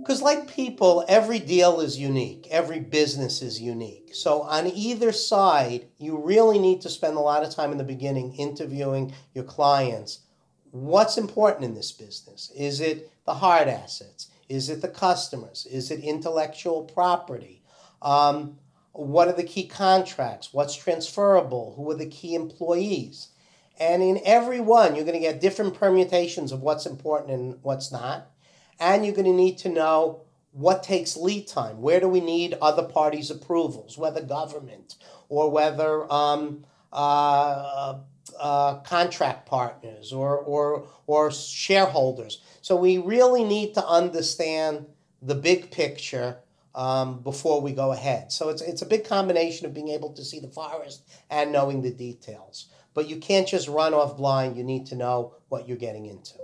Because like people, every deal is unique. Every business is unique. So on either side, you really need to spend a lot of time in the beginning interviewing your clients. What's important in this business? Is it the hard assets? Is it the customers? Is it intellectual property? What are the key contracts? What's transferable? Who are the key employees? And in every one, you're going to get different permutations of what's important and what's not. And you're going to need to know what takes lead time. Where do we need other parties' approvals, whether government or whether contract partners or shareholders. So we really need to understand the big picture before we go ahead. So it's a big combination of being able to see the forest and knowing the details. But you can't just run off blind. You need to know what you're getting into.